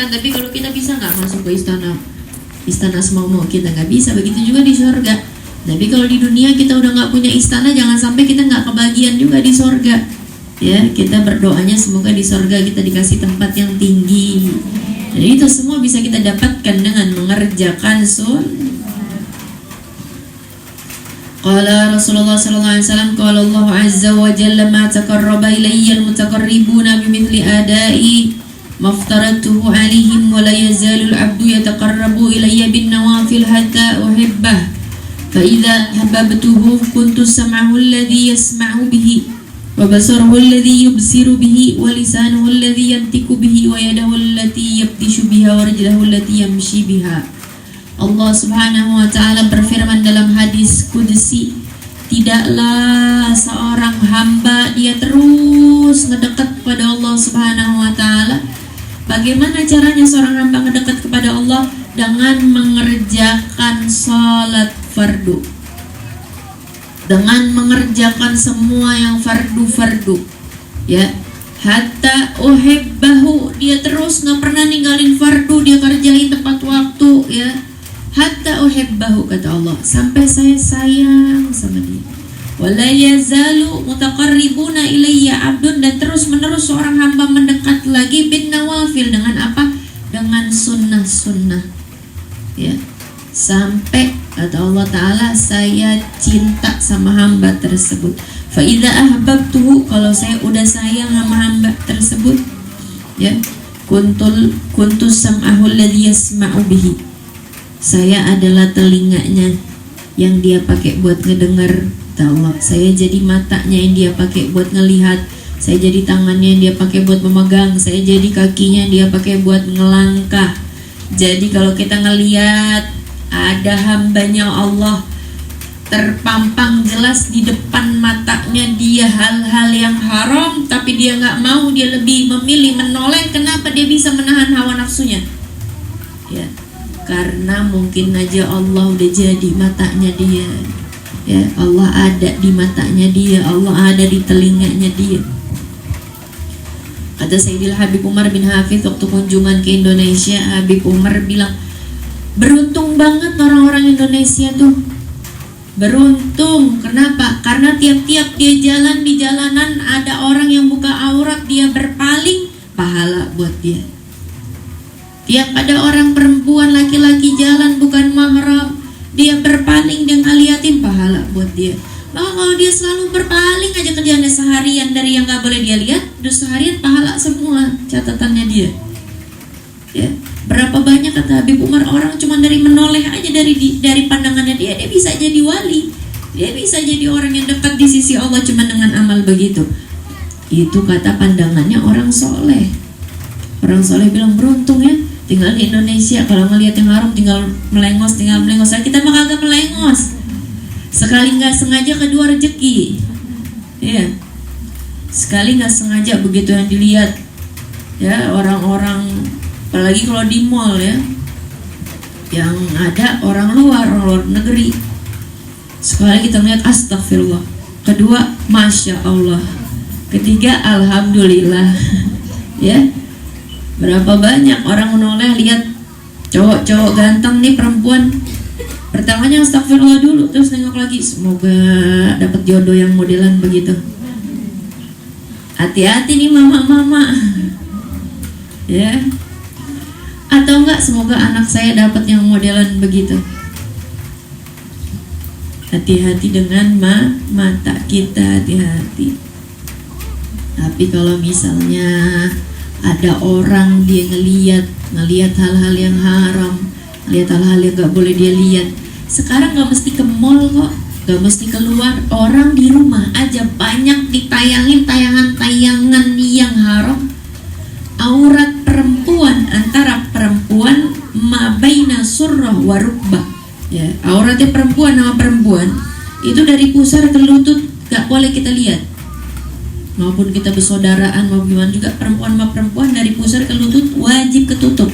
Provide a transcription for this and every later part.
diperbolehkan. Tapi kalau kita bisa nggak masuk ke istana semau-mau kita, nggak bisa. Begitu juga di surga. Tapi kalau di dunia kita udah nggak punya istana, jangan sampai kita nggak kebagian juga di surga. Ya, kita berdoanya semoga di surga kita dikasih tempat yang tinggi. Jadi itu semua bisa kita dapatkan dengan mengerjakan sunnah. Qala Rasulullah sallallahu alaihi wasallam, qala Allah azza wa jalla ma taqarraba ilayya al-mutaqarribuna bimithli ada'i maftaratuhu alaihim wa la yazalu al-'abdu yataqarrabu ilayya bin nawafil hatta uhibbah fa idza habbtuhu kuntu sam'ahu alladhi yasma'u bihi wa basarahu alladhi yubsiru bihi wa lisanuhu alladhi yantiqu bihi wa yadahu allati yabtishu biha wa rijluhu allati yamshi biha. Allah subhanahu wa ta'ala berfirman dalam hadis qudsi, tidaklah seorang hamba dia terus ngedekat kepada Allah subhanahu wa ta'ala. Bagaimana caranya seorang hamba ngedekat kepada Allah? Dengan mengerjakan salat fardu, dengan mengerjakan semua yang fardu-fardu, ya. Hatta uhibbahu, dia terus nggak pernah ninggalin fardu, dia kerjain tepat waktu, ya. Hatta uhibbahu, kata Allah, sampai saya sayang sama dia. Wala yazalu mutaqarribuna ilayya abdun, dan terus menerus seorang hamba mendekat lagi bin nawafil, dengan apa? Dengan sunnah-sunnah, ya. Sampai kata Allah Ta'ala, saya cinta sama hamba tersebut. Fa idza ahbabtuhu, kalau saya udah sayang sama hamba tersebut, ya, kuntu sam'ahu alladhi yasma'u bihi, saya adalah telinganya yang dia pakai buat ngedengar. Allah, saya jadi matanya yang dia pakai buat ngelihat, saya jadi tangannya yang dia pakai buat memegang, saya jadi kakinya yang dia pakai buat ngelangkah. Jadi kalau kita ngelihat ada hambanya Allah terpampang jelas di depan matanya dia hal-hal yang haram, tapi dia nggak mau, dia lebih memilih menoleh. Kenapa? Dia bisa menahan hawa nafsunya, ya. Karena mungkin aja Allah udah jadi matanya dia, ya. Allah ada di matanya dia, Allah ada di telinganya dia. Kata Sayyidil Habib Umar bin Hafidh waktu kunjungan ke Indonesia, Habib Umar bilang, beruntung banget orang-orang Indonesia tuh, beruntung. Kenapa? Karena tiap-tiap dia jalan di jalanan ada orang yang buka aurat, dia berpaling, pahala buat dia. Tiap ada orang perempuan laki-laki jalan bukan mahram, dia berpaling, dia ngeliatin, pahala buat dia. Maka kalau dia selalu berpaling aja kerjaannya seharian dari yang gak boleh dia lihat, udah seharian pahala semua catatannya dia, ya. Berapa banyak, kata Habib Umar, orang cuma dari menoleh aja dari pandangannya dia bisa jadi wali, dia bisa jadi orang yang dekat di sisi Allah cuma dengan amal begitu. Itu kata pandangannya orang soleh. Orang soleh bilang beruntung ya, tinggal di Indonesia, kalau ngelihat yang haram tinggal melengos. Kita mah kagak melengos. Sekali nggak sengaja, kedua rezeki, ya. Sekali nggak sengaja begitu yang dilihat, ya, orang-orang, apalagi kalau di mall, ya, yang ada orang luar negeri. Sekali kita melihat, astagfirullah. Kedua, masya Allah. Ketiga, alhamdulillah. Ya. Berapa banyak orang menoleh lihat cowok-cowok ganteng nih, perempuan, pertamanya astagfirullah dulu, terus nengok lagi, semoga dapat jodoh yang modelan begitu. Hati-hati nih mama-mama, ya. Atau enggak, semoga anak saya dapat yang modelan begitu. Hati-hati dengan mata kita, hati-hati. Tapi kalau misalnya ada orang dia ngelihat hal-hal yang haram, lihat hal-hal yang gak boleh dia lihat. Sekarang gak mesti ke mall kok, gak mesti keluar, orang di rumah aja banyak ditayangin tayangan-tayangan yang haram. Aurat perempuan, antara perempuan mabaina surrah wa rukbah, ya, auratnya perempuan sama perempuan itu dari pusar ke lutut gak boleh kita lihat. Maupun kita bersaudaraan mau gimana juga, perempuan sama perempuan dari pusar ke lutut wajib ketutup.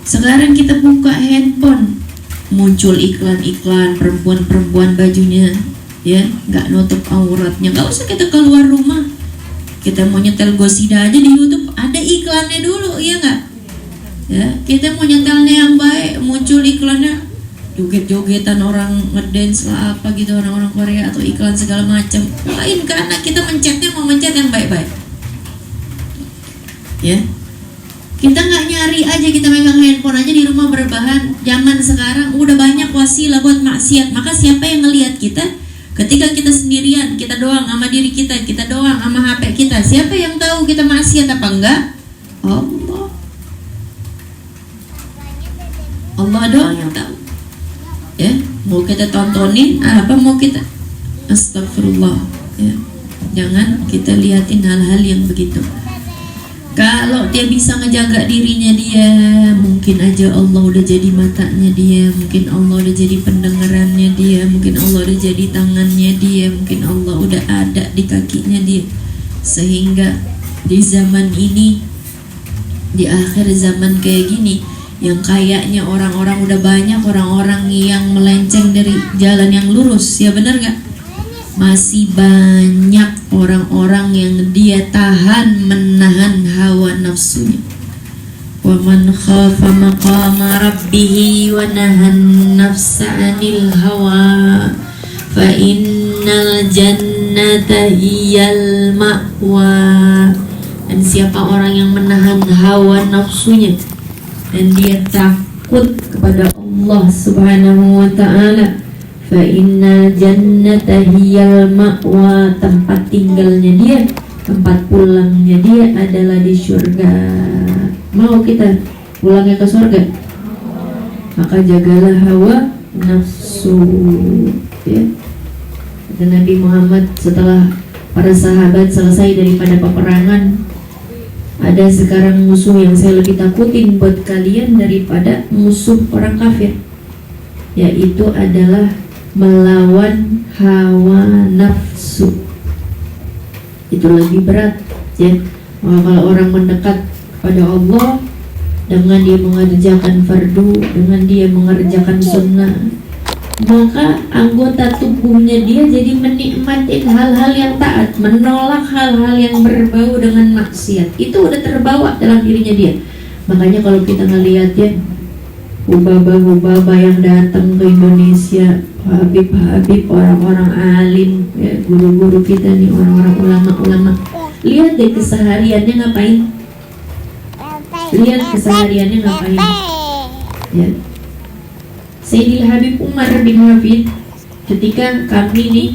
Sekarang kita buka handphone, muncul iklan-iklan perempuan-perempuan bajunya, ya, nggak nutup auratnya. Nggak usah kita keluar rumah, kita mau nyetel Gosida aja di YouTube ada iklannya dulu, ya nggak? Ya, kita mau nyetelnya yang baik, muncul iklannya joget-jogetan orang ngedance lah apa gitu, orang-orang Korea atau iklan segala macam. Lain karena kita mencetnya mau mencet yang baik-baik. Ya, kita nggak nyari aja, kita megang handphone aja di rumah berbahan. Zaman sekarang udah banyak wasilah buat maksiat. Maka siapa yang ngelihat kita? Ketika kita sendirian, kita doang sama diri kita doang sama HP kita. Siapa yang tahu kita maksiat apa enggak? Allah. Allah doang yang tahu. Ya, mau kita tontonin apa mau kita astagfirullah, ya. Jangan kita liatin hal-hal yang begitu. Kalau dia bisa ngejaga dirinya dia, mungkin aja Allah udah jadi matanya dia, mungkin Allah udah jadi pendengarannya dia, mungkin Allah udah jadi tangannya dia, mungkin Allah udah ada di kakinya dia. Sehingga di zaman ini, di akhir zaman kayak gini, yang kayaknya orang-orang udah banyak orang-orang yang melenceng dari jalan yang lurus, ya benar gak? Masih banyak orang-orang yang dia menahan hawa nafsunya. Wa man khafa maqama rabbih wa nahan nafsa 'anil hawa fa innal jannata hiyal ma'wa. Dan siapa orang yang menahan hawa nafsunya dan dia takut kepada Allah Subhanahu wa ta'ala, fa inna jannata hiyal ma'wa, tempat tinggalnya dia, tempat pulangnya dia adalah di surga. Mau kita pulangnya ke surga? Maka jagalah hawa nafsu, ya. Dan Nabi Muhammad setelah para sahabat selesai daripada peperangan, ada sekarang musuh yang saya lebih takutin buat kalian daripada musuh orang kafir, yaitu adalah melawan hawa nafsu. Itu lebih berat, ya. Maka kalau orang mendekat kepada Allah dengan dia mengerjakan fardu, dengan dia mengerjakan sunnah, maka anggota tubuhnya dia jadi menikmati hal-hal yang taat, menolak hal-hal yang berbau dengan maksiat. Itu udah terbawa dalam dirinya dia. Makanya kalau kita ngelihat ya, hubaba-hubaba yang datang ke Indonesia, habib-habib, orang-orang alim, ya, guru-guru kita nih, orang-orang ulama-ulama, lihat deh kesehariannya ngapain. Lihat kesehariannya ngapain, ya. Sayyidil Habib Umar bin Hafid, ketika kami nih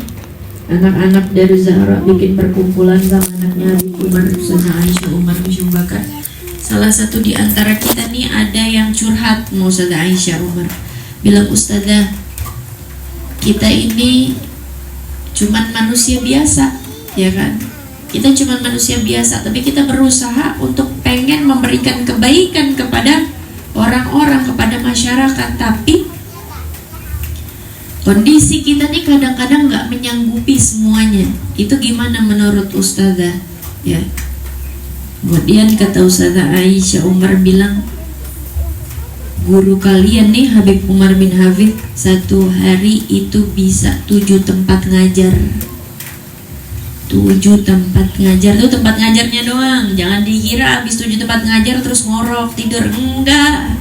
anak-anak dari Zahra bikin perkumpulan sama anaknya Habib Umar, Ustazah Aisyah Umar Musyumbakar, salah satu di antara kita nih ada yang curhat mau Ustazah Aisyah Umar, bilang, Ustazah, kita ini cuman manusia biasa, ya kan? Kita cuman manusia biasa, tapi kita berusaha untuk pengen memberikan kebaikan kepada orang-orang, kepada masyarakat, tapi kondisi kita nih kadang-kadang nggak menyanggupi semuanya. Itu gimana menurut Ustazah? Ya. Kemudian kata Ustazah Aisyah Umar bilang, guru kalian nih Habib Umar bin Hafid satu hari itu bisa 7 tempat ngajar. 7 tempat ngajar tuh tempat ngajarnya doang. Jangan dikira habis 7 tempat ngajar terus ngorok tidur, enggak.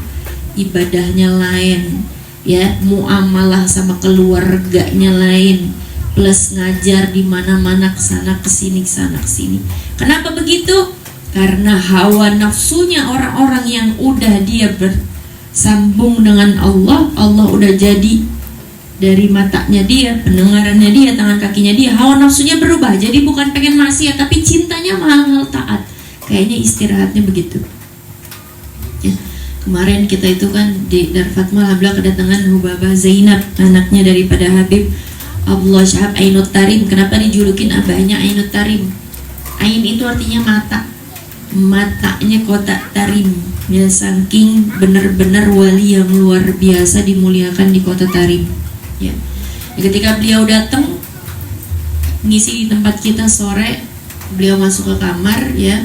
Ibadahnya lain, ya, muamalah sama keluarganya lain, plus ngajar di mana-mana, kesana kesini, kesana kesini. Kenapa begitu? Karena hawa nafsunya orang-orang yang udah dia bersambung dengan Allah, Allah udah jadi dari matanya dia, pendengarannya dia, tangan kakinya dia, hawa nafsunya berubah. Jadi bukan pengen maksiat, tapi cintanya mahal taat. Kayaknya istirahatnya begitu. Ya. Kemarin kita itu kan di Darfatma Alhamdulillah kedatangan Hubabah Zainab, anaknya daripada Habib Abdullah Syahab Ainut Tarim. Kenapa dijulukin abahnya Ainut Tarim? Ain itu artinya mata, matanya kotak Tarim, ya, saking benar-benar wali yang luar biasa dimuliakan di kota Tarim, ya. Ketika beliau datang ngisi di tempat kita sore, beliau masuk ke kamar, ya,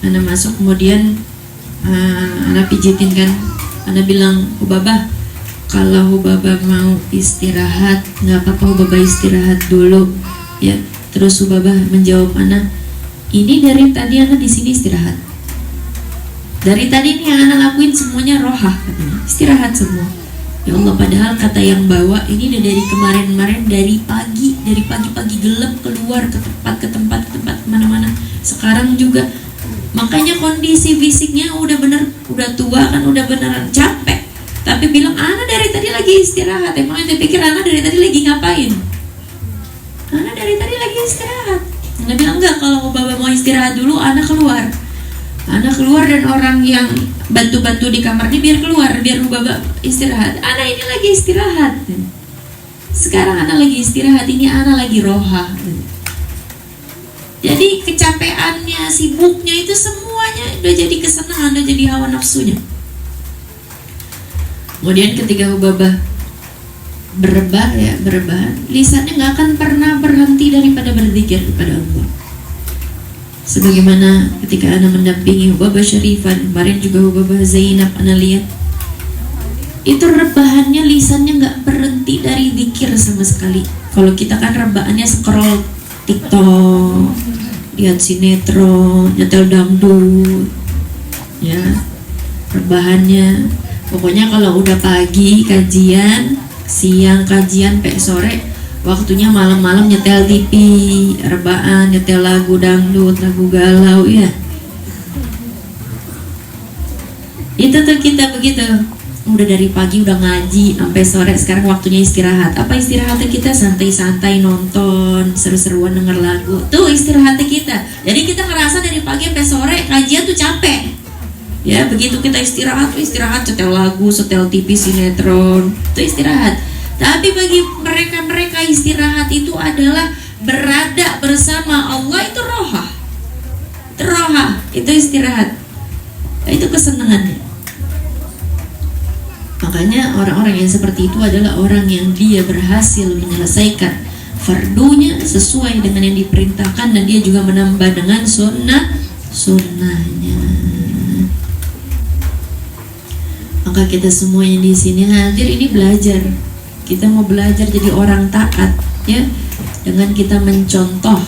anak masuk, kemudian anak pijitin kan, anak bilang, Hubabah, kalau Hubabah mau istirahat nggak apa-apa, Hubabah istirahat dulu, ya. Terus Hubabah menjawab anak, ini dari tadi anak di sini istirahat. Dari tadi nih yang anak lakuin semuanya rohah katanya, istirahat semua. Ya Allah, padahal kata yang bawa ini udah dari kemarin-kemarin, dari pagi gelap keluar ke tempat mana-mana. Sekarang juga, makanya kondisi fisiknya udah tua kan, udah beneran capek. Tapi bilang, Ana dari tadi lagi istirahat. Emang ente pikir Ana dari tadi lagi ngapain? Ana dari tadi lagi istirahat. Ana bilang enggak, kalau Baba mau istirahat dulu, Ana keluar dan orang yang bantu-bantu di kamarnya biar keluar, biar Baba istirahat. Ana ini lagi istirahat. Sekarang Ana lagi istirahat, ini Ana lagi rohah. Jadi kecapeannya, sibuknya itu semuanya udah jadi kesenangan, udah jadi hawa nafsunya. Kemudian ketika Baba berebahan, lisannya nggak akan pernah berhenti daripada berzikir kepada Allah. Sebagaimana ketika Ana mendampingi Baba Syarifan, kemarin juga Baba Zainab, Ana lihat itu rebahannya, lisannya nggak berhenti dari zikir sama sekali. Kalau kita kan rebahannya scroll TikTok, lihat sinetron, nyetel dangdut, ya rebahannya. Pokoknya kalau udah pagi kajian, siang kajian, sampai sore waktunya malam-malam nyetel TV, rebahan, nyetel lagu dangdut, lagu galau, ya. Itu tuh kita begitu. Udah dari pagi udah ngaji sampai sore, sekarang waktunya istirahat. Apa istirahatnya kita? Santai-santai nonton, seru-seruan denger lagu. Tuh istirahatnya kita. Jadi kita ngerasa dari pagi sampai sore kajian tuh capek. Ya, begitu kita istirahat, setel lagu, setel TV, sinetron, itu istirahat. Tapi bagi mereka istirahat itu adalah berada bersama Allah, itu rohah. Itu rohah, itu istirahat. Itu kesenangannya. Makanya orang-orang yang seperti itu adalah orang yang dia berhasil menyelesaikan fardunya sesuai dengan yang diperintahkan, dan dia juga menambah dengan sunnahnya. Maka kita semua yang di sini hadir ini belajar. Kita mau belajar jadi orang taat, ya, dengan kita mencontoh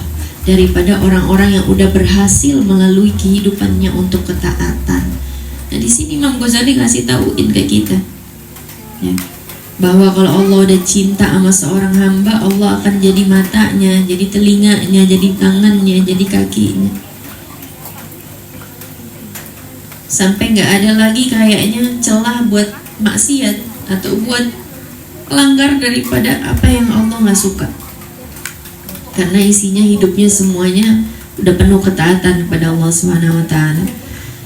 daripada orang-orang yang udah berhasil melalui kehidupannya untuk ketaatan. Nah, di sini Imam Ghazali ngasih tauin ke kita, ya, bahwa kalau Allah udah cinta sama seorang hamba, Allah akan jadi matanya, jadi telinganya, jadi tangannya, jadi kakinya. Sampai nggak ada lagi kayaknya celah buat maksiat atau buat langgar daripada apa yang Allah nggak suka, karena isinya hidupnya semuanya udah penuh ketaatan kepada Allah Subhanahu Wa Taala.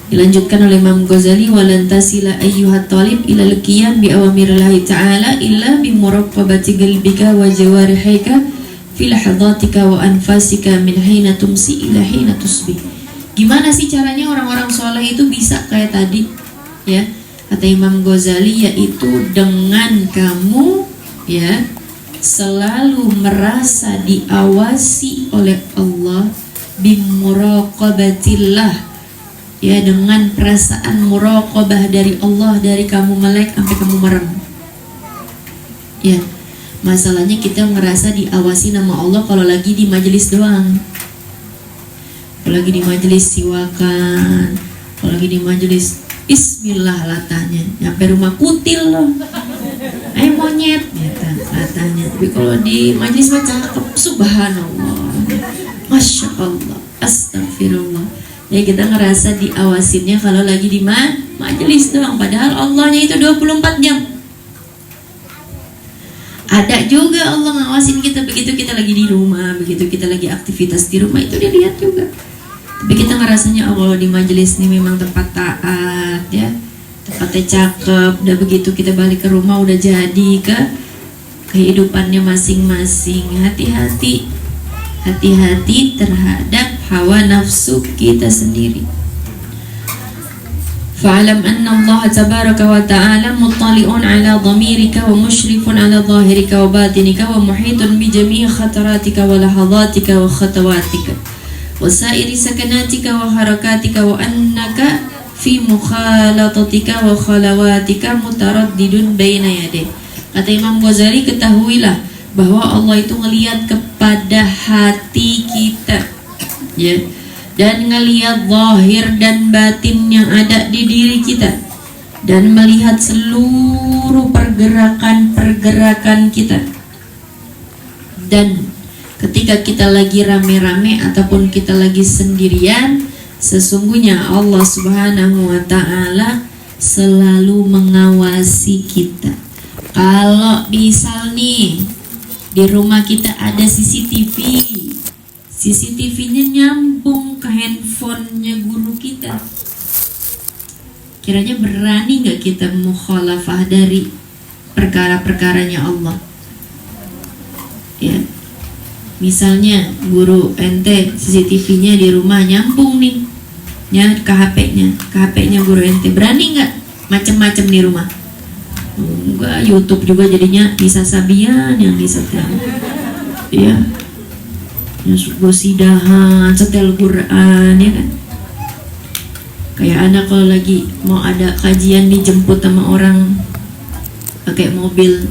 Dilanjutkan oleh Imam Ghazali, walan tasila ayyuhat talib ila al-qiyam bi awamirillahi ta'ala illa bi muraqabati qalbika wa jawarihika fi lahadhatika wa anfasika min hina tumsi ila hina tusbih. Gimana sih caranya orang-orang soleh itu bisa kayak tadi, ya, kata Imam Ghazali, yaitu dengan kamu, ya, selalu merasa diawasi oleh Allah, bimuraqabatillah, ya, dengan perasaan muraqabah dari Allah, dari kamu melek sampai kamu merem, ya. Masalahnya kita ngerasa diawasi nama Allah kalau lagi di majelis doang. Kalau lagi di majelis siwakan, kalau lagi di majelis bismillah latahnya, nyampe rumah kutil loh, monyet ya, latahnya. Tapi kalau di majelis mah cakep, subhanallah, masya Allah, astagfirullah. Ya, kita ngerasa diawasinnya kalau lagi di majelis doang, padahal Allahnya itu 24 jam. Ada juga Allah ngawasin kita begitu kita lagi di rumah, begitu kita lagi aktivitas di rumah, itu dia lihat juga. Tapi kita ngerasanya, oh, kalau di majelis ini memang tempat taat, ya, tempatnya cakep. Udah begitu kita balik ke rumah udah jadi ke kehidupannya masing-masing. Hati-hati terhadap hawa nafsu kita sendiri. Fa'alam anna Allah tabaraka wa ta'ala muttali'un ala dhamirika wa musyrifun ala zahirika wa batinika wa muhitun bi jami'i khataratika wa lahadhatika wa khatawatika wa sa'iri sakanatika wa harakatika wa annaka fi mukhalatatika wa khalawatika mutaraddidun baina yaday. Kata Imam Ghazali, ketahuilah bahwa Allah itu ngelihat kepada hati kita, ya. dan ngelihat zahir dan batin yang ada di diri kita, dan melihat seluruh pergerakan-pergerakan kita. Dan ketika kita lagi rame-rame ataupun kita lagi sendirian, sesungguhnya Allah Subhanahu wa Ta'ala selalu mengawasi kita. Kalau misal nih di rumah kita ada CCTV-nya nyambung ke handphonenya guru kita, kiranya berani nggak kita mukhalafah dari perkara-perkaranya Allah? Ya, misalnya guru ente CCTV-nya di rumah nyambung nih ke HP-nya guru ente, berani nggak macem-macem di rumah? Enggak, YouTube juga jadinya bisa sabian yang disetel, ya, gosidahan, setel Quran, ya kan? Kayak anak kalau lagi mau ada kajian dijemput sama orang pakai mobil,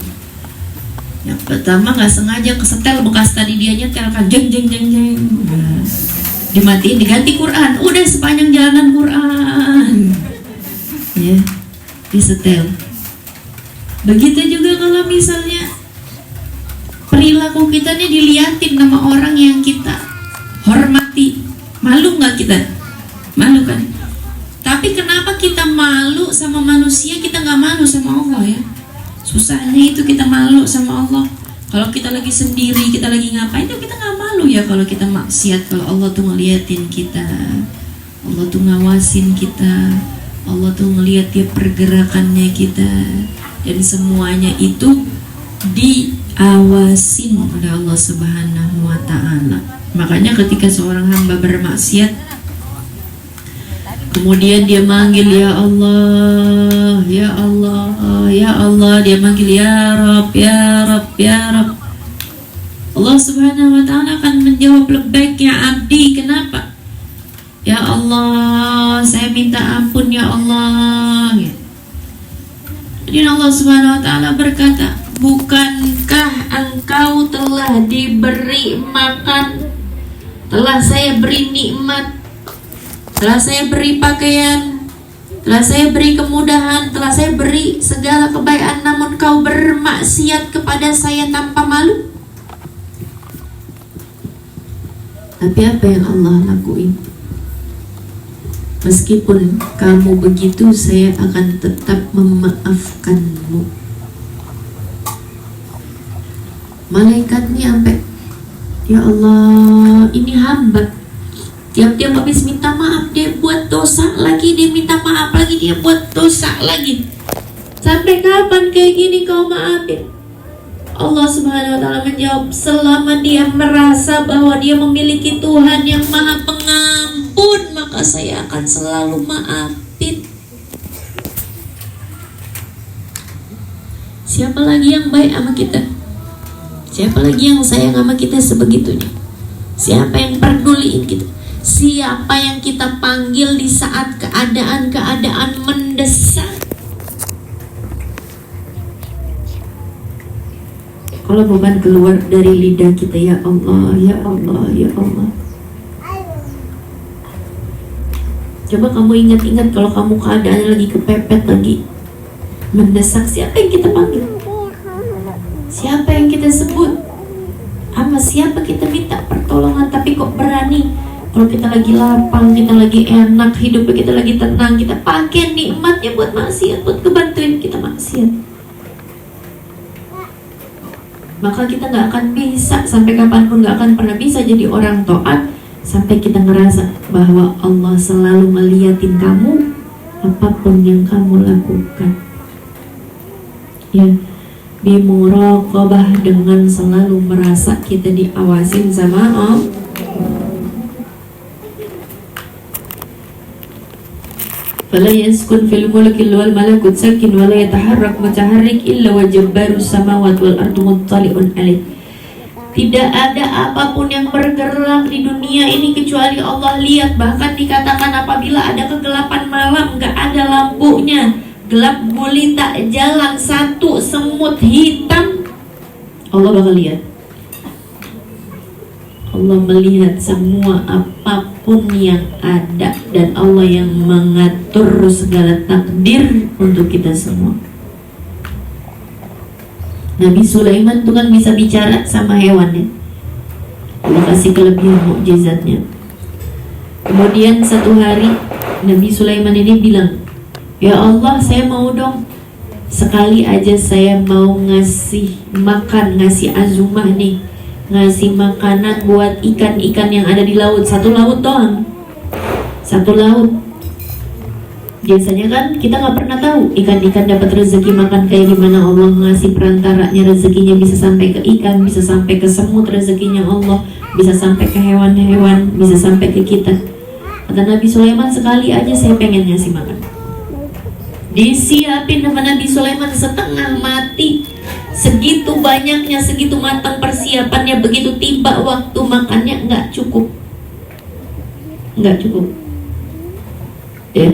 yang pertama nggak sengaja kesetel bekas tadi dia nyetel kan, jeng, dimatiin, diganti Quran, udah sepanjang jalanan Quran, ya, disetel. Begitu juga kalau misalnya perilaku kita nih diliatin sama orang yang kita hormati, malu nggak kita? Malu kan? Tapi kenapa kita malu sama manusia, kita nggak malu sama Allah ya? Susahnya itu kita malu sama Allah. Kalau kita lagi sendiri, kita lagi ngapain tuh kita nggak malu ya kalau kita maksiat. Kalau Allah tuh ngeliatin kita, Allah tuh ngawasin kita, Allah tuh ngeliat dia pergerakannya kita, dan semuanya itu diawasin oleh Allah Subhanahu wa Ta'ala. Makanya ketika seorang hamba bermaksiat, kemudian dia manggil ya Allah, ya Allah, ya Allah, dia manggil ya Rabb, ya Rabb, ya Rabb, Allah Subhanahu wa Ta'ala akan menjawab labbaik ya abdi. Kenapa? Ya Allah, saya minta ampun ya Allah. Jadi Allah Subhanahu wa Ta'ala berkata, bukankah engkau telah diberi makan, telah saya beri nikmat, telah saya beri pakaian, telah saya beri kemudahan, telah saya beri segala kebaikan, namun kau bermaksiat kepada saya tanpa malu? Tapi apa yang Allah lakuin? Meskipun kamu begitu, saya akan tetap memaafkanmu. Malaikatnya sampai, ya Allah, ini hamba, tiap-tiap habis minta maaf dia buat dosa lagi, dia minta maaf lagi, dia buat dosa lagi. Sampai kapan kayak gini kau maafin? Allah Subhanahu wa Ta'ala menjawab, selama dia merasa bahwa dia memiliki Tuhan yang Maha Pengampun, maka saya akan selalu maafin. Siapa lagi yang baik sama kita? Siapa lagi yang sayang sama kita sebegitunya? Siapa yang peduliin kita? Siapa yang kita panggil di saat keadaan-keadaan mendesak? Kalau beban keluar dari lidah kita, ya Allah, ya Allah, ya Allah. Coba kamu ingat-ingat kalau kamu keadaannya lagi kepepet, lagi mendesak, siapa yang kita panggil? Siapa yang kita sebut? Sama siapa kita minta pertolongan? Tapi kok berani kalau kita lagi lapang, kita lagi enak, hidup kita lagi tenang, kita pakai nikmatnya buat maksiat, buat kebantuin kita maksiat. Maka kita gak akan bisa, sampai kapanpun gak akan pernah bisa jadi orang taat, sampai kita ngerasa bahwa Allah selalu melihatin kamu apapun yang kamu lakukan. Ya, bimuraqabah, dengan selalu merasa kita diawasin sama Allah. Fala yaskun fil mulki wal malakut sakin wala yataharrak mutaharrik illa wa jabbarus samawati wal ardu muttali'un alaih. Tidak ada apapun yang bergerak di dunia ini kecuali Allah lihat. Bahkan dikatakan apabila ada kegelapan malam, gak ada lampunya, gelap gulita, jalan satu, semut hitam, Allah bakal lihat. Allah melihat semua apapun apapun yang ada, dan Allah yang mengatur segala takdir untuk kita semua. Nabi Sulaiman tuh kan bisa bicara sama hewannya. Allah kasih kelebihan mukjizatnya. Kemudian satu hari Nabi Sulaiman ini bilang, "Ya Allah, saya mau dong, sekali aja saya mau ngasih makan, ngasih azumah nih, ngasih makanan buat ikan-ikan yang ada di laut. Satu laut doang, satu laut." Biasanya kan kita nggak pernah tahu ikan-ikan dapat rezeki makan kayak gimana. Allah ngasih perantaranya, rezekinya bisa sampai ke ikan, bisa sampai ke semut, rezekinya Allah bisa sampai ke hewan-hewan, bisa sampai ke kita. Kata Nabi Sulaiman, sekali aja saya pengen ngasih makan. Disiapin sama Nabi Sulaiman setengah mati, segitu banyaknya, segitu matang persiapannya. Begitu tiba waktu makannya nggak cukup, nggak cukup. Ya,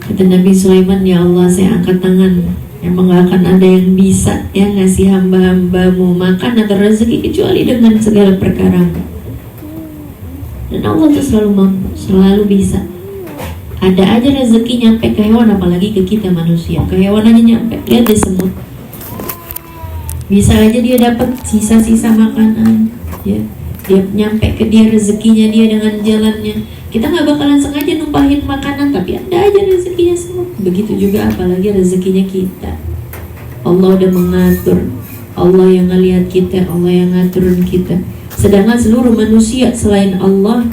kata Nabi Sulaiman, ya Allah, saya angkat tangan. Emang gak akan ada yang bisa ya ngasih hamba-hambamu makan atau rezeki kecuali dengan segala perkara. Dan Allah tuh selalu mampu, selalu bisa. Ada aja rezeki nyampe ke hewan, apalagi ke kita manusia. Ke hewan aja nyampe. Lihat deh semut, bisa aja dia dapat sisa-sisa makanan, ya. Dia nyampe ke dia rezekinya dia dengan jalannya. Kita nggak bakalan sengaja numpahin makanan, tapi ada aja rezekinya semua. Begitu juga apalagi rezekinya kita. Allah udah mengatur, Allah yang ngelihat kita, Allah yang ngaturin kita. Sedangkan seluruh manusia selain Allah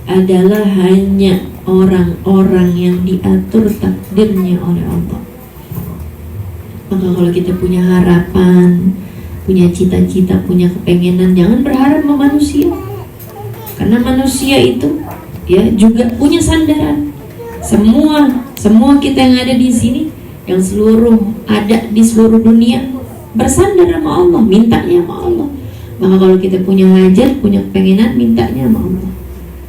adalah hanya orang-orang yang diatur takdirnya oleh Allah. Maka kalau kita punya harapan, punya cita-cita, punya kepengenan, jangan berharap sama manusia. Karena manusia itu ya juga punya sandaran. Semua kita yang ada di sini, yang ada di seluruh dunia, bersandar sama Allah, mintanya sama Allah. Maka kalau kita punya hajat, punya kepengenan, mintanya sama Allah.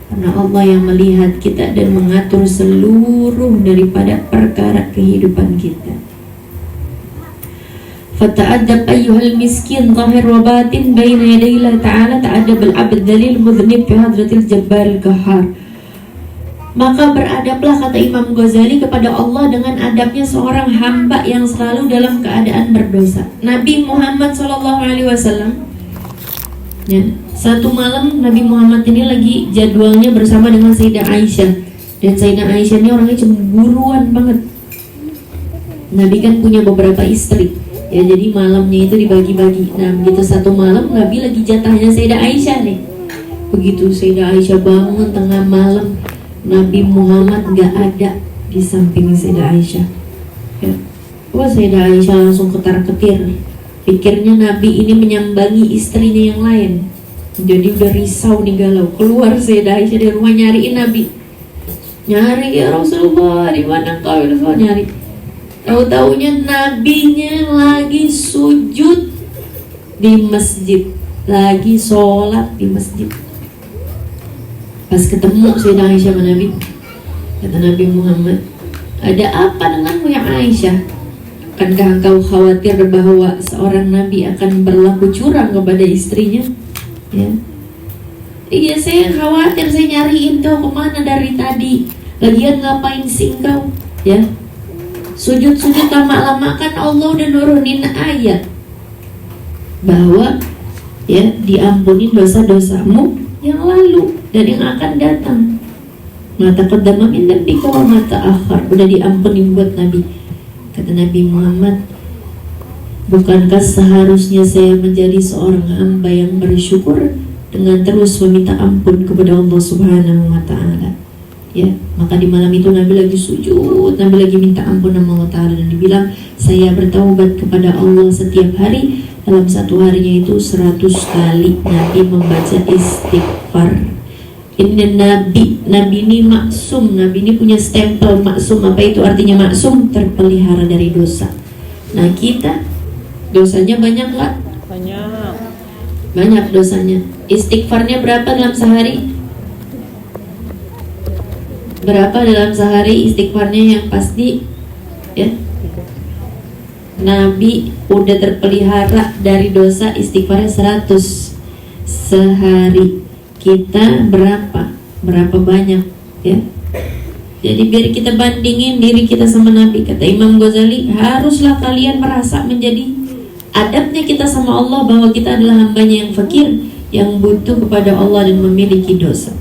Karena Allah yang melihat kita dan mengatur seluruh daripada perkara kehidupan kita. Fata'addab ayyuhal miskin zahir wa batin baina yaday Allah Ta'ala, ta'addab al-'abd dhalil mudhnib fi hadratil jabbar al-qahhar. Maka beradablah, kata Imam Ghazali, kepada Allah dengan adabnya seorang hamba yang selalu dalam keadaan berdosa. Nabi Muhammad SAW, ya, satu malam Nabi Muhammad ini lagi jadwalnya bersama dengan Sayyidah Aisyah. Dan Sayyidah Aisyah ini orangnya cemburuan banget. Nabi kan punya beberapa istri, ya, jadi malamnya itu dibagi-bagi. Nah, begitu satu malam Nabi lagi jatahnya Sayyidah Aisyah nih. Begitu Sayyidah Aisyah bangun tengah malam, Nabi Muhammad gak ada di samping Sayyidah Aisyah, ya. Wah, Sayyidah Aisyah langsung ketar-ketir, pikirnya Nabi ini menyambangi istrinya yang lain. Jadi udah risau nih, galau. Keluar Sayyidah Aisyah dari rumah nyariin Nabi. Nyari, ya Rasulullah, di mana kau? Nyari. Tahu-taunya nabinya lagi sujud di masjid, lagi sholat di masjid. Pas ketemu Sayyidah Aisyah sama Nabi, kata Nabi Muhammad, ada apa denganmu ya Aisyah? Akankah engkau khawatir bahwa seorang Nabi akan berlaku curang kepada istrinya? Ya. Iya, saya khawatir, saya nyariin kau kemana dari tadi. Lagian ngapain sih engkau? Ya. Sujud-sujud lama-lama kan Allah udah nurunin ayat bahwa ya diampuni dosa-dosamu yang lalu dan yang akan datang. Mata qaddama min dzambika wa ma ta'akhkhar, udah diampuni buat Nabi. Kata Nabi Muhammad, bukankah seharusnya saya menjadi seorang hamba yang bersyukur dengan terus meminta ampun kepada Allah Subhanahu wa Ta'ala? Ya, maka di malam itu Nabi lagi sujud, Nabi lagi minta ampun sama Allah Ta'ala, dan dibilang, saya bertaubat kepada Allah setiap hari. Dalam satu harinya itu 100 kali Nabi membaca istighfar. Ini Nabi ini maksum, Nabi ini punya stempel maksum. Apa itu artinya maksum? Terpelihara dari dosa. Nah, kita dosanya banyak gak? Banyak dosanya. Istighfarnya berapa dalam sehari? Berapa dalam sehari istighfarnya yang pasti? Ya, Nabi udah terpelihara dari dosa, istighfarnya 100 sehari. Kita berapa? berapa banyak ya. Jadi biar kita bandingin diri kita sama Nabi. Kata Imam Ghazali, haruslah kalian merasa menjadi adabnya kita sama Allah bahwa kita adalah hambanya yang fakir, yang butuh kepada Allah dan memiliki dosa.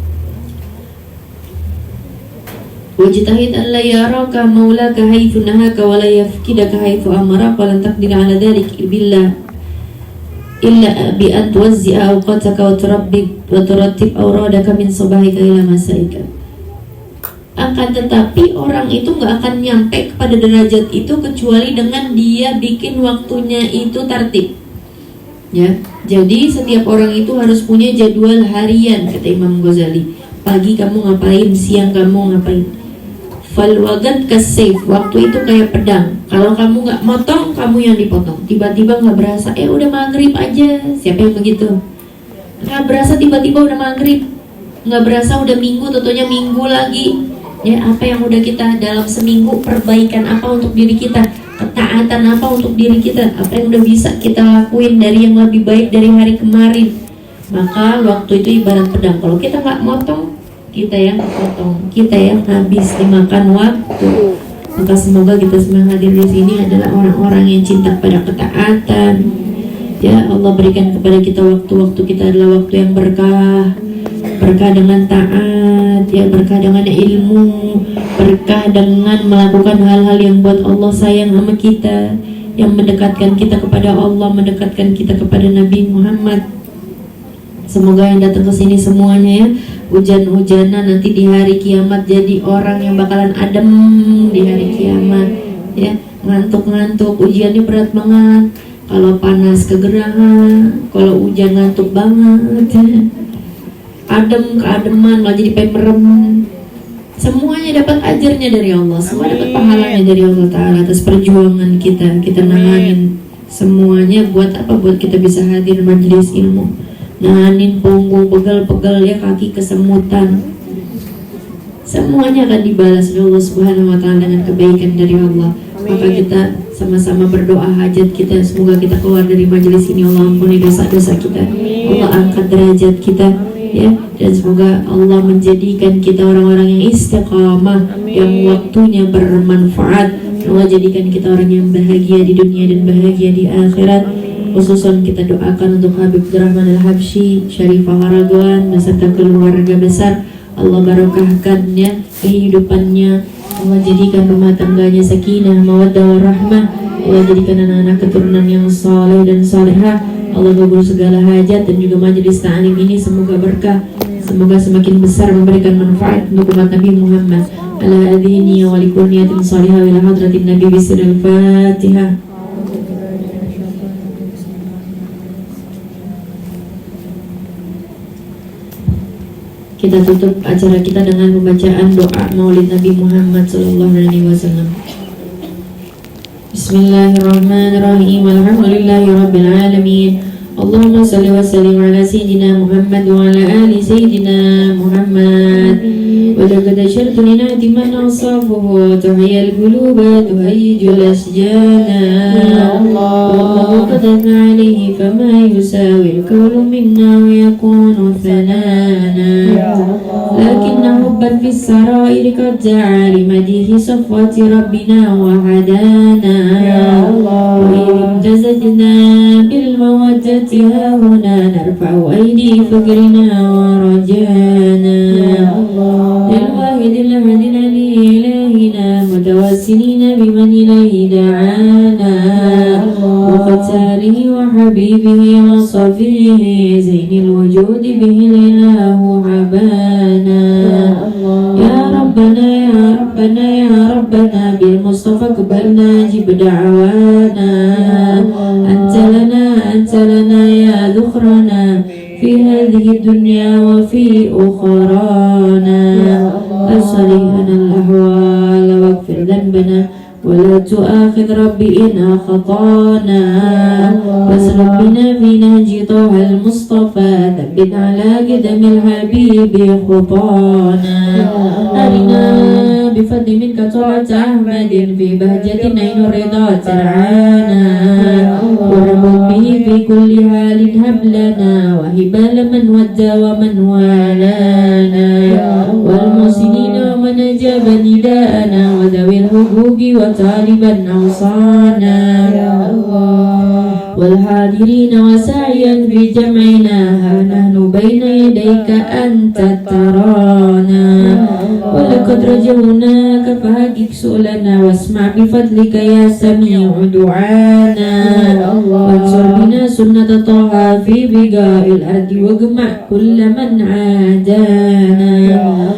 Wajtahid an la yaraka maulaka haitsu nahaka wa la yafkidaka haitsu amaraka wa lan taqdir ala dhalik illa bi an tuwazzi'a awqataka wa turattib awradaka min sabahika ila masaika. Akan tetapi orang itu gak akan nyampe kepada derajat itu kecuali dengan dia bikin waktunya itu tertib ya. Jadi setiap orang itu harus punya jadwal harian, kata Imam Ghazali. Pagi kamu ngapain, siang kamu ngapain. Fal waqt kasayf, waktu itu kayak pedang. Kalau kamu gak motong, kamu yang dipotong. Tiba-tiba gak berasa, udah maghrib aja. Siapa yang begitu? Gak berasa tiba-tiba udah maghrib, gak berasa udah minggu, tentunya minggu lagi. Ya, apa yang udah kita dalam seminggu, perbaikan apa untuk diri kita, ketaatan apa untuk diri kita, apa yang udah bisa kita lakuin dari yang lebih baik dari hari kemarin. Maka waktu itu ibarat pedang. Kalau kita nggak motong, kita yang potong, kita yang habis dimakan waktu. Maka semoga kita semua hadir di sini adalah orang-orang yang cinta pada ketaatan. Ya, Allah berikan kepada kita waktu-waktu kita adalah waktu yang berkah. Berkah dengan taat, ya, berkah dengan ilmu, berkah dengan melakukan hal-hal yang buat Allah sayang sama kita, yang mendekatkan kita kepada Allah, mendekatkan kita kepada Nabi Muhammad. Semoga yang datang ke sini semuanya ya, hujan-hujanan nanti di hari kiamat jadi orang yang bakalan adem di hari kiamat ya. Ngantuk-ngantuk, ujiannya berat banget. Kalau panas kegerahan, kalau hujan ngantuk banget ya. Adem, keademan, malah jadi pengen merem. Semuanya dapat ajarnya dari Allah, semua dapat pahalanya dari Allah Ta'ala atas perjuangan kita. Kita nanganin semuanya buat apa? Buat kita bisa hadir majelis ilmu. Nanganin punggung pegal-pegal ya, kaki kesemutan. Semuanya akan dibalas oleh Allah Subhanahu Wa Ta'ala dengan kebaikan dari Allah. Maka kita sama-sama berdoa hajat kita, semoga kita keluar dari majelis ini Allah ampuni dosa-dosa kita, Allah angkat derajat kita ya, dan semoga Allah menjadikan kita orang-orang yang istiqamah, yang waktunya bermanfaat. Allah jadikan kita orang yang bahagia di dunia dan bahagia di akhirat. Khususan kita doakan untuk Habib Abdurrahman Al-Habsyi, Syarifah Haradwan beserta keluarga besar. Allah barokahkan ya kehidupannya, Allah jadikan rumah tangganya sakinah, mawaddah warahmah. Allah jadikan anak-anak keturunan yang saleh dan salehah. Allah kabul segala hajat, dan juga majelis ta'lim ini semoga berkah, semoga semakin besar memberikan manfaat untuk umat Nabi Muhammad. Ala adhini wa likulniyatin salihah wa ila hadratin Nabi bisir al-Fatihah. Kita tutup acara kita dengan pembacaan doa Maulid Nabi Muhammad sallallahu alaihi wasallam. Bismillahirrahmanirrahim. Alhamdulillahirabbil alamin. Allahumma salli wa sallim ala sayyidina Muhammad wa ala ali sayyidina Muhammad. Wa laqad ashartu lana diman asafuhu tuhiyal quluba tuhijul asjana. Wallahu qadana alayhi fama yusawi al-qawlu minna wa yakunu thanana. Lakin hubban fis sarair qad ja'a li madihi safwati rabbina wa hadana. Wa imtazajna bil mawaddati هنا نرفع أيدي فقرنا ورجانا للواحد الأحد العلي إلهنا متوسلين بمن إليه دعانا وختاره وحبيبه وصفيه زين الوجود به الإله حبانا. يا ربنا يا ربنا يا ربنا بالمصطفى قبلنا جب دعوانا. أنت لنا يا ذخرنا في هذه الدنيا وفي أخرانا. أصلح لنا الأحوال واغفر ذنبنا ولا تؤاخذ ربي إن أخطأنا واسلك بنا في نهج طه المصطفى ثبت على قدم الحبيب خطانا أرنا بفضل منك طلعت أحمد في بهجة عين الرضا ترعانا وربط به في كل حال هب لنا وهبا لمن ودى ومن والانا والمحسنين ومن أجاب نداءنا وذوي الحقوق وطالبا أوصانا والحاضرين وسعيا في جمعنا ها نحن بين يديك أنت ترانا ولقد رجوناك فهجك سؤلنا واسمع بفضلك يا سميع دعانا وانصر بنا سنة طه في بقاء الأرض واجمع كل من عادانا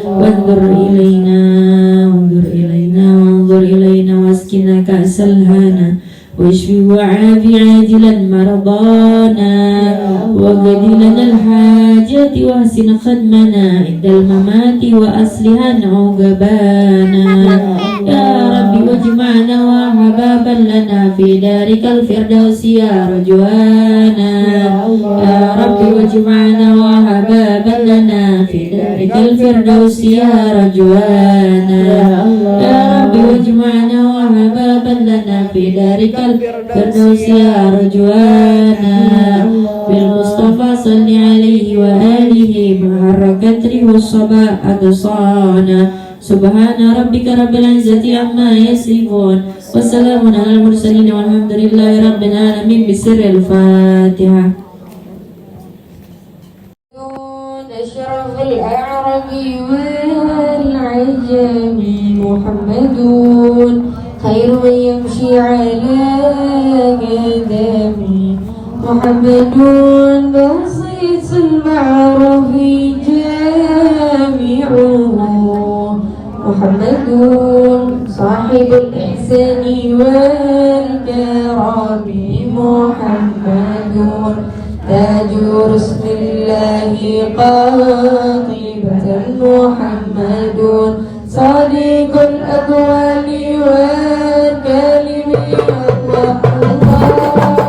وانظر إلينا وانظر إلينا واسقنا كأس الهنا واشفي وعافي عاجلا مرضانا وقد لنا الحاجات واحسن خدمنا عند الممات وأصلها عقبانا يا رب واجمعنا وحبابا لنا في دارك الفردوس يا رجوانا يا رب واجمعنا وحبابا لنا في دارك الفردوس يا رجوانا يا رب واجمعنا وحبابا لنا في دارك الفردوس يا رجوانا بالمصطفى صل عليه وآله محركت ريح الصبا أقصانا سبحان ربك رب العزة عما يصفون وسلام على المرسلين والحمد لله رب العالمين بسر الفاتحة. أشرف الأعراب والعجم محمد خير من يمشي على قدمه محمد بسيط المعروف جامعه محمد صاحب الإحسان والكرم محمد تاج رسل الله قاطبة محمد صادق الأقوال والكلم الله محمد